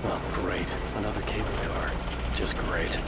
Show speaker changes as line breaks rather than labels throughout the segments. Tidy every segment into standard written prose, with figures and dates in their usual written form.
Oh, great. Another cable car. Just great.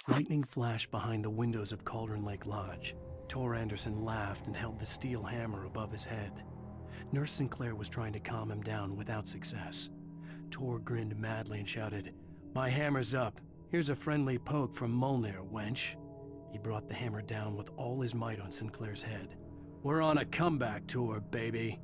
Lightning flashed behind the windows of Cauldron Lake Lodge. Tor Anderson laughed and held the steel hammer above his head. Nurse Sinclair was trying to calm him down without success. Tor grinned madly and shouted, "My hammer's up. Here's a friendly poke from Molnir, wench." He brought the hammer down with all his might on Sinclair's head. "We're on a comeback tour, baby."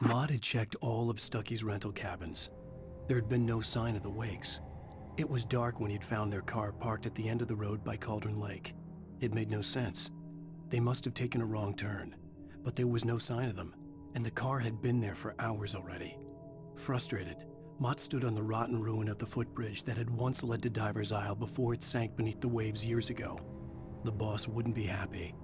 Maud had checked all of Stucky's rental cabins. There had been no sign of the Wakes. It was dark when he'd found their car parked at the end of the road by Cauldron Lake. It made no sense. They must have taken a wrong turn, but there was no sign of them, and the car had been there for hours already. Frustrated, Mott stood on the rotten ruin of the footbridge that had once led to Diver's Isle before it sank beneath the waves years ago. The boss wouldn't be happy.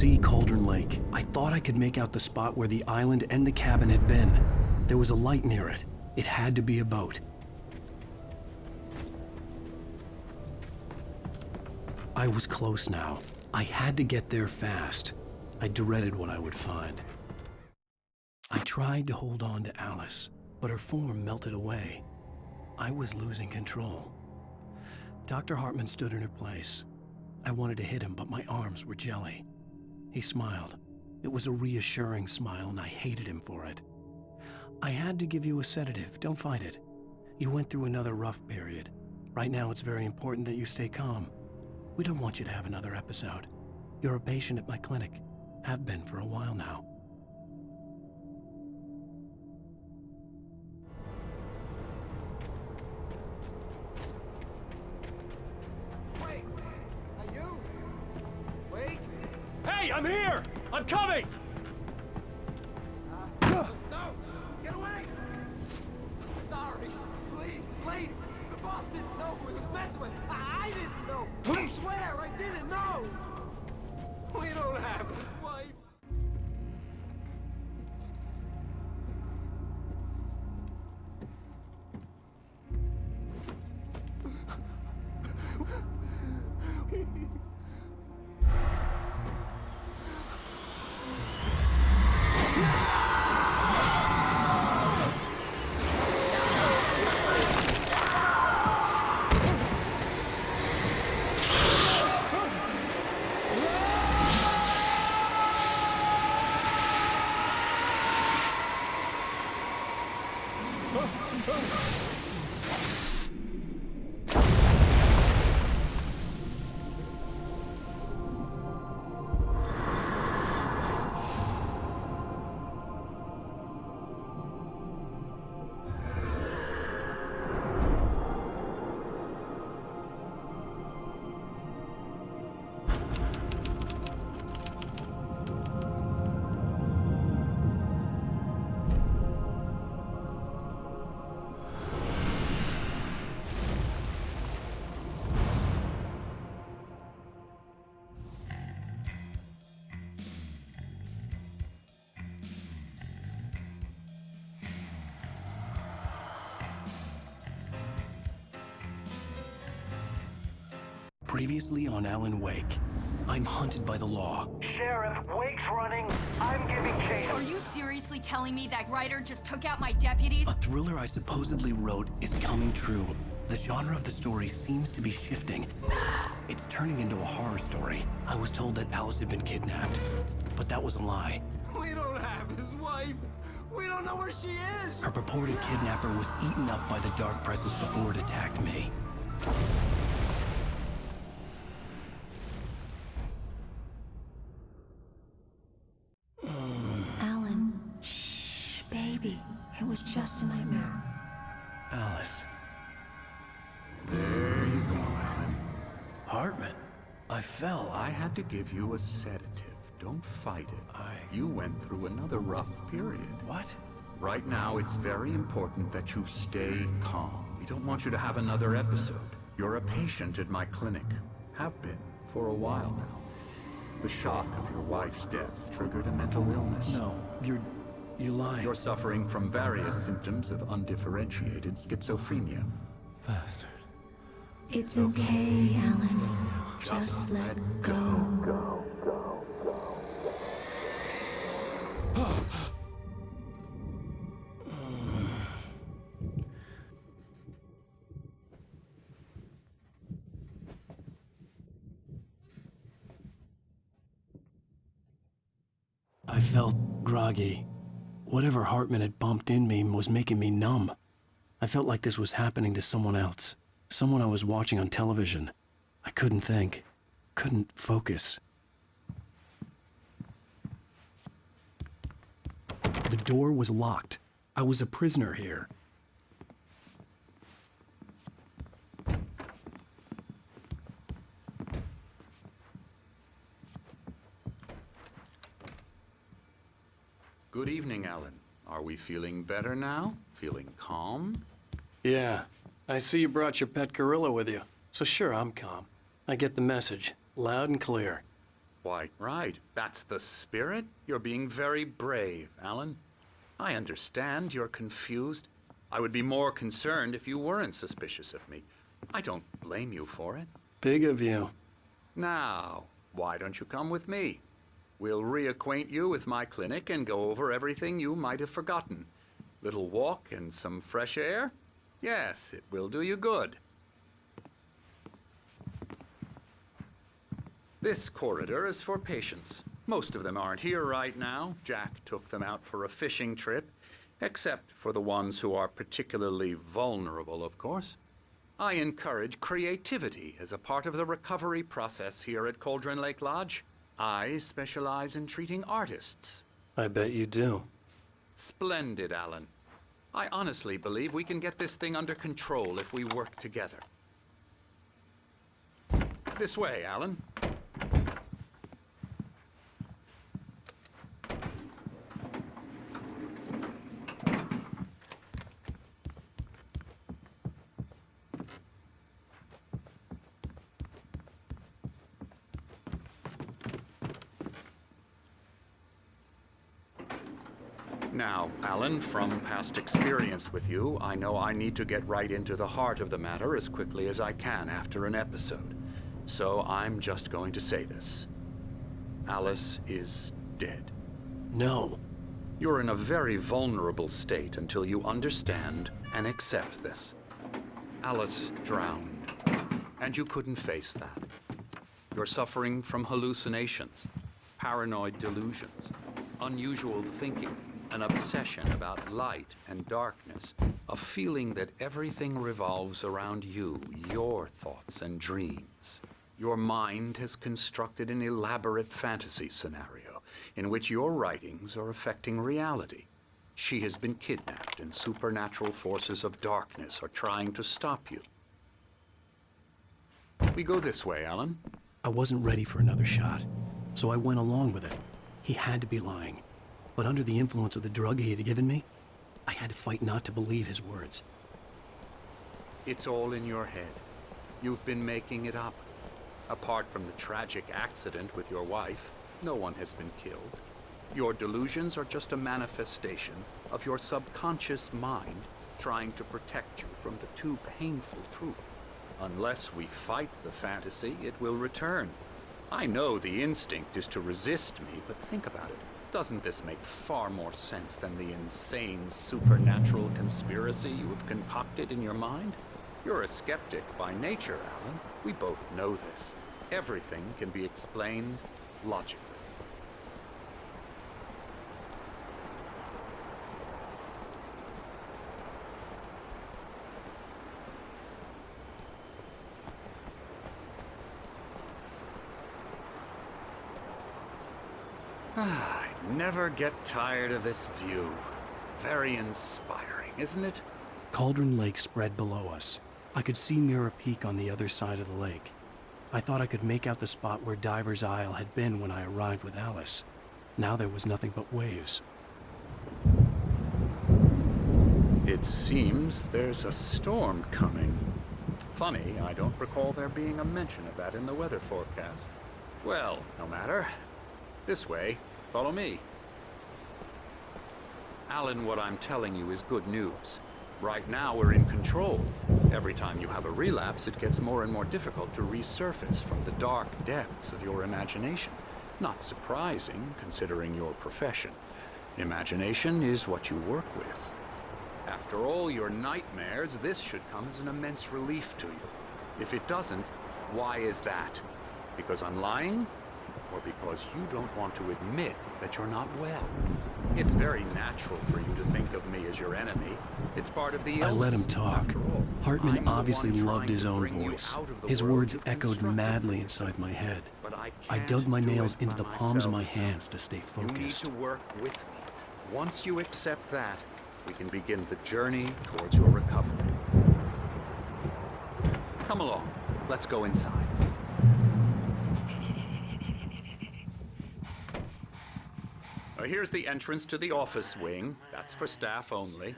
see Cauldron Lake. I thought I could make out the spot where the island and the cabin had been. There was a light near it. It had to be a boat. I was close now. I had to get there fast. I dreaded what I would find. I tried to hold on to Alice, but her form melted away. I was losing control. Dr. Hartman stood in her place. I wanted to hit him, but my arms were jelly. He smiled. It was a reassuring smile, and I hated him for it. I had to give you a sedative. Don't fight it. You went through another rough period. Right now, it's very important that you stay calm. We don't want you to have another episode. You're a patient at my clinic. Have been for a while now.
Wait! Are you? Wait!
Hey, I'm here! I'm coming!
No! Get away! Sorry. Please, it's late. The boss didn't know who he was messing with. I didn't know. I swear I didn't know. We don't have a wife.
Previously on Alan Wake, I'm hunted by the law.
Sheriff, Wake's running. I'm giving chase.
Are you seriously telling me that writer just took out my deputies?
A thriller I supposedly wrote is coming true. The genre of the story seems to be shifting. It's turning into a horror story. I was told that Alice had been kidnapped, but that was a lie.
We don't have his wife. We don't know where she is.
Her purported kidnapper was eaten up by the dark presence before it attacked me.
Alan, shh, baby. It was just a nightmare.
Alice.
There you go, Alan.
Hartman. I fell.
I had to give you a sedative. Don't fight it. You went through another rough period.
What?
Right now, it's very important that you stay calm. We don't want you to have another episode. You're a patient at my clinic. Have been for a while now. The shock of your wife's death triggered a mental illness.
No, you lied.
You're suffering from various symptoms of undifferentiated schizophrenia.
Bastard.
It's okay, Alan. Just let go.
I felt groggy. Whatever Hartman had bumped in me was making me numb. I felt like this was happening to someone else. Someone I was watching on television. I couldn't think. Couldn't focus. The door was locked. I was a prisoner here.
Good evening, Alan. Are we feeling better now? Feeling calm?
Yeah, I see you brought your pet gorilla with you. So sure, I'm calm. I get the message, loud and clear.
Why, right. That's the spirit. You're being very brave, Alan. I understand you're confused. I would be more concerned if you weren't suspicious of me. I don't blame you for it.
Big of you.
Now, why don't you come with me? We'll reacquaint you with my clinic and go over everything you might have forgotten. Little walk and some fresh air? Yes, it will do you good. This corridor is for patients. Most of them aren't here right now. Jack took them out for a fishing trip, except for the ones who are particularly vulnerable, of course. I encourage creativity as a part of the recovery process here at Cauldron Lake Lodge. I specialize in treating artists.
I bet you do.
Splendid, Alan. I honestly believe we can get this thing under control if we work together. This way, Alan. Now, Alan, from past experience with you, I know I need to get right into the heart of the matter as quickly as I can after an episode. So I'm just going to say this. Alice is dead.
No.
You're in a very vulnerable state until you understand and accept this. Alice drowned, and you couldn't face that. You're suffering from hallucinations, paranoid delusions, unusual thinking, an obsession about light and darkness, a feeling that everything revolves around you, your thoughts and dreams. Your mind has constructed an elaborate fantasy scenario in which your writings are affecting reality. She has been kidnapped and supernatural forces of darkness are trying to stop you. We go this way, Alan.
I wasn't ready for another shot, so I went along with it. He had to be lying. But under the influence of the drug he had given me, I had to fight not to believe his words.
It's all in your head. You've been making it up. Apart from the tragic accident with your wife, no one has been killed. Your delusions are just a manifestation of your subconscious mind trying to protect you from the too painful truth. Unless we fight the fantasy, it will return. I know the instinct is to resist me, but think about it. Doesn't this make far more sense than the insane supernatural conspiracy you have concocted in your mind? You're a skeptic by nature, Alan. We both know this. Everything can be explained logically. I never get tired of this view. Very inspiring, isn't it?
Cauldron Lake spread below us. I could see Mirror Peak on the other side of the lake. I thought I could make out the spot where Diver's Isle had been when I arrived with Alice. Now there was nothing but waves.
It seems there's a storm coming. Funny, I don't recall there being a mention of that in the weather forecast. Well, no matter. This way. Follow me. Alan, what I'm telling you is good news. Right now, we're in control. Every time you have a relapse, it gets more and more difficult to resurface from the dark depths of your imagination. Not surprising, considering your profession. Imagination is what you work with. After all your nightmares, this should come as an immense relief to you. If it doesn't, why is that? Because I'm lying? Or because you don't want to admit that you're not well? It's very natural for you to think of me as your enemy. It's part of the illness.
I let him talk.
After all,
Hartman
I'm the
obviously
one
loved his
trying to
own
bring you
voice.
out of the
His
world
words
you've
echoed
constructed
madly
for
inside my head.
But I
I
can't
dug my
do
nails
it
into
by
the palms of my
myself.
hands to stay
You need
focused.
to work with me. Once you accept that, we can begin the journey towards your recovery. Come along. Let's go inside. Here's the entrance to the office wing. That's for staff only.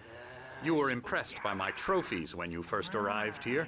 You were impressed by my trophies when you first arrived here.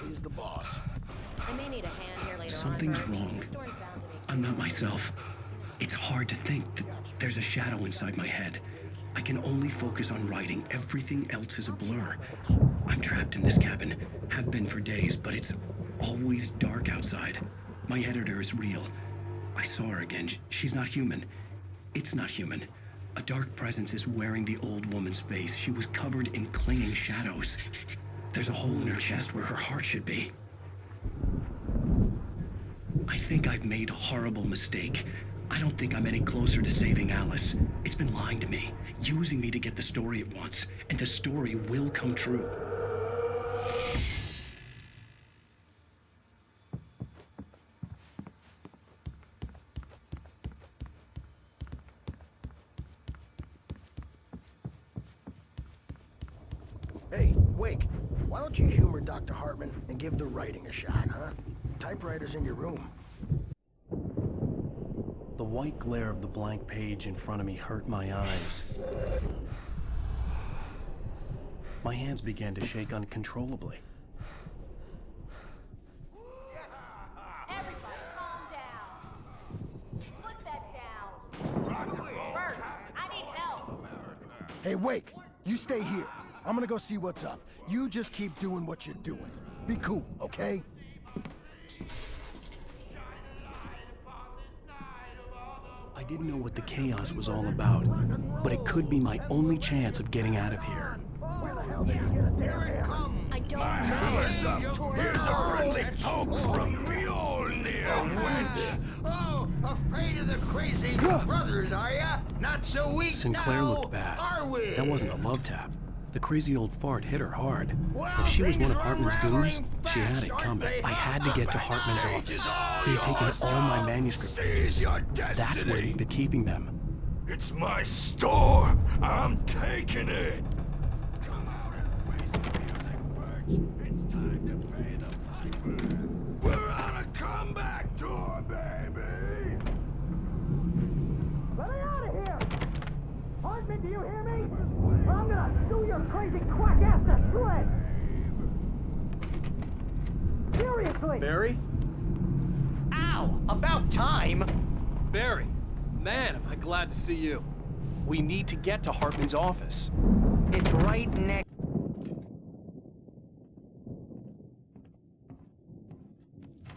he's the boss.
I may need a hand here later
Something's
on.
wrong.
The store's bound to make
I'm not myself. It's hard to think. There's a shadow inside my head. I can only focus on writing. Everything else is a blur. I'm trapped in this cabin. Have been for days, but it's always dark outside. My editor is real. I saw her again. She's not human. It's not human. A dark presence is wearing the old woman's face. She was covered in clinging shadows. There's a hole in her chest where her heart should be. I think I've made a horrible mistake. I don't think I'm any closer to saving Alice. It's been lying to me, using me to get the story it wants, and the story will come true.
Hey, Wake, why don't you humor Dr. Hartman and give the writing a shot, huh? Typewriter's in your room.
The white glare of the blank page in front of me hurt my eyes. My hands began to shake uncontrollably.
Everybody, calm down. Put that down. Bert, I need help.
Hey, Wake, you stay here. I'm gonna go see what's up. You just keep doing what you're doing. Be cool, okay?
I didn't know what the chaos was all about, but it could be my only chance of getting out of here.
Here it comes.
I don't
My hammer's up. Here's a friendly poke from Mjolnir, wench.
Oh, afraid of the crazy brothers, are ya? Not so weak
Sinclair
now,
looked bad.
are we?
That wasn't a love tap. The crazy old fart hit her hard.
Well,
If she was one of
things are
Hartman's goons,
unraveling
she had
fast,
it
aren't
coming.
they?
I had to get to Hartman's
Backstage is
office.
all
He had taken
yours,
all my
Tom.
manuscript
Seize
pages.
your
That's where
destiny.
he'd been keeping them.
It's my store. I'm taking it. Come out and face the music, Birch. It's time to pay the piper. We're on a comeback tour, baby.
Let me out of here! Hartman, do you hear me? Or I'm gonna sue your crazy quack ass to shreds! Seriously!
Barry?
Ow! About time!
Barry! Man, am I glad to see you. We need to get to Hartman's office.
It's right next.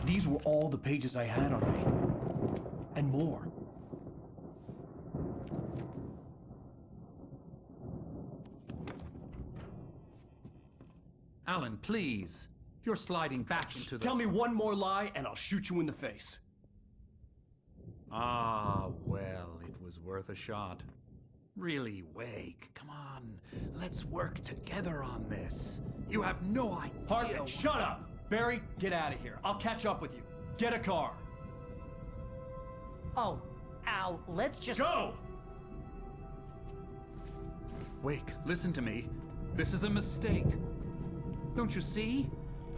These were all the pages I had on me. And more.
Alan, please. You're sliding back into the...
Tell me one more lie and I'll shoot you in the face.
Ah, well, it was worth a shot. Really, Wake, come on. Let's work together on this. You have no idea...
Hartman, shut up! Barry, get out of here. I'll catch up with you. Get a car.
Oh, Al, let's just...
Go!
Wake, listen to me. This is a mistake. Don't you see?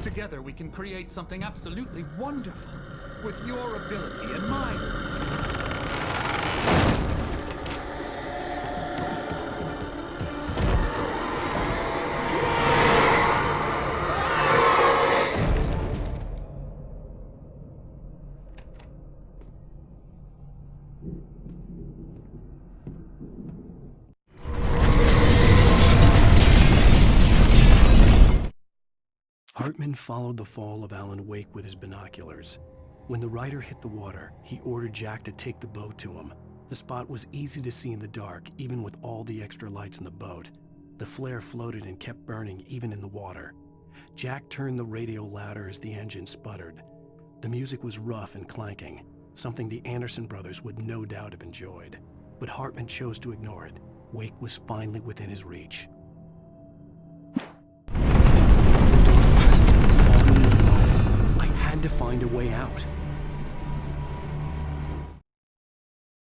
Together we can create something absolutely wonderful. With your ability and mine.
Hartman followed the fall of Alan Wake with his binoculars. When the rider hit the water, he ordered Jack to take the boat to him. The spot was easy to see in the dark, even with all the extra lights in the boat. The flare floated and kept burning even in the water. Jack turned the radio louder as the engine sputtered. The music was rough and clanking, something the Anderson brothers would no doubt have enjoyed. But Hartman chose to ignore it. Wake was finally within his reach. I had to find a way out.